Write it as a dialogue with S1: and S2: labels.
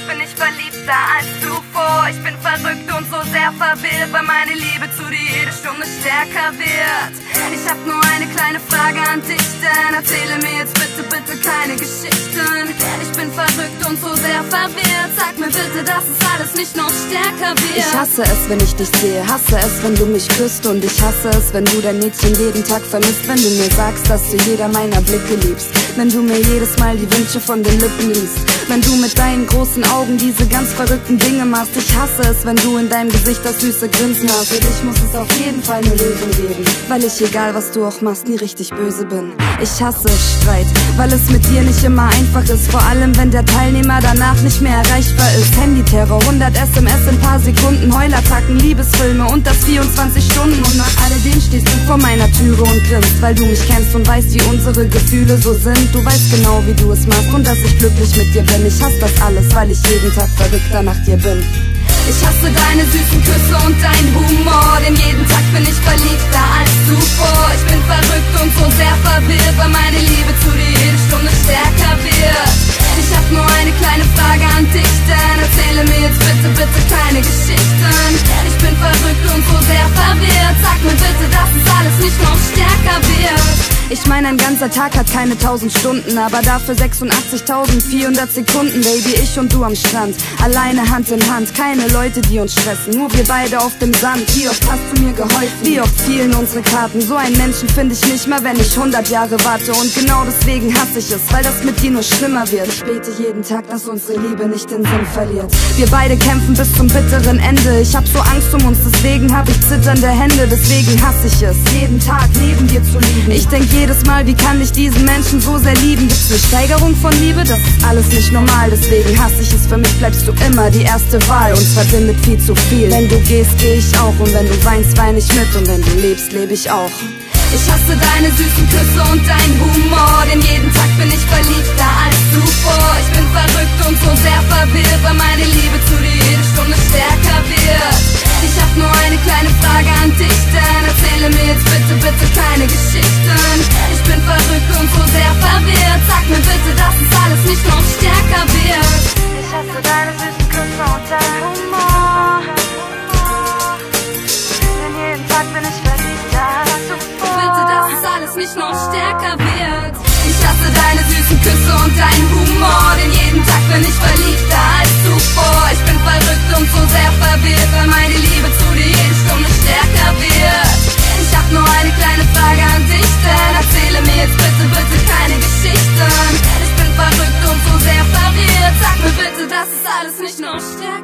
S1: bin ich verliebter als zuvor. Ich bin verrückt und so sehr verwirrt, weil meine Liebe zu dir jede Stunde stärker wird. Ich hab nur eine kleine Frage an dich, denn erzähle mir jetzt bitte, bitte keine Geschichten. Ich bin verrückt und so sehr verwirrt, sag mir bitte, dass es alles nicht noch stärker wird.
S2: Ich hasse es, wenn ich dich sehe, hasse es, wenn du mich küsst, und ich hasse es, wenn du dein Mädchen jeden Tag vermisst. Wenn du mir sagst, dass du jeder meiner Blicke liebst, wenn du mir jedes Mal die Wünsche von den Lippen liest, wenn du mit deinen großen Augen diese ganz verrückten Dinge machst. Ich hasse es, wenn du in deinem Gesicht das süße Grinsen hast. Für dich muss es auf jeden Fall eine Lösung geben, weil ich, egal was du auch machst, nie richtig böse bin. Ich hasse Streit, weil es mit dir nicht immer einfach ist, vor allem wenn der Teilnehmer danach nicht mehr erreichbar ist. Handyterror, 100 SMS in paar Sekunden, Heulattacken, Liebesfilme und das 24 Stunden. Und nach alledem stehst du vor meiner Türe und grinst, weil du mich kennst und weißt, wie unsere Gefühle so sind. Du weißt genau, wie du es machst und dass ich glücklich mit dir bin. Ich hasse das alles, weil ich jeden Tag verrückter nach dir bin.
S1: Ich hasse deine süßen Küsse und deinen Humor, denn jeden Tag bin ich verliebter als zuvor. Ich bin verrückt und so sehr verwirrt, weil meine Liebe zu dir jede Stunde stärker wird. Ich hab nur eine kleine Frage an dich, denn erzähle mir jetzt bitte, bitte keine Geschichten. Ich bin verrückt und so sehr verwirrt, sag mir bitte, dass es alles nicht noch stärker wird.
S2: Ich meine, ein ganzer Tag hat keine 1000 Stunden, aber dafür 86.400 Sekunden. Baby, ich und du am Strand, alleine Hand in Hand, keine Leute, die uns stressen, nur wir beide auf dem Sand. Wie oft hast du mir geholfen, wie oft fielen unsere Karten. So einen Menschen finde ich nicht mehr, wenn ich 100 Jahre warte. Und genau deswegen hasse ich es, weil das mit dir nur schlimmer wird. Ich bete jeden Tag, dass unsere Liebe nicht den Sinn verliert. Wir beide kämpfen bis zum bitteren Ende. Ich hab so Angst um uns, deswegen hab ich zitternde Hände. Deswegen hasse ich es, jeden Tag neben dir zu lieben. Ich denk jedes Mal, wie kann ich diesen Menschen so sehr lieben? Gibt's eine Steigerung von Liebe? Das ist alles nicht normal. Deswegen hasse ich es, für mich bleibst du immer die erste Wahl. Uns verbindet viel zu viel. Wenn du gehst, geh ich auch. Und wenn du weinst, wein ich mit. Und wenn du lebst, lebe ich auch.
S1: Ich hasse deine süßen Küsse und deinen Humor, denn jeden Tag bin ich verliebter als zuvor. Ich bin verrückt und so sehr verwirrt, weil meine Liebe zu dir jede Stunde stärker wird. Ich hab nur eine kleine Frage an dich, denn erzähle mir jetzt bitte, bitte keine Geschichten. Ich bin verrückt und so sehr verwirrt, sag mir bitte, dass es alles nicht noch stärker wird.
S3: Ich hasse deine süßen Küsse und deinen Humor, denn jeden Tag bin ich verliebter als zuvor.
S1: Bitte, dass es alles nicht noch stärker wird. Ich hasse deine süßen Küsse und deinen Humor, denn jeden Tag bin ich verliebter als zuvor. Ich bin verrückt und so sehr verwirrt, weil meine Liebe zu dir jede Stunde stärker wird. Ich hab nur eine kleine Frage an dich, denn erzähle mir jetzt bitte, bitte keine Geschichten. Ich bin verrückt und so sehr verwirrt, sag mir bitte, dass es alles nicht noch stärker wird.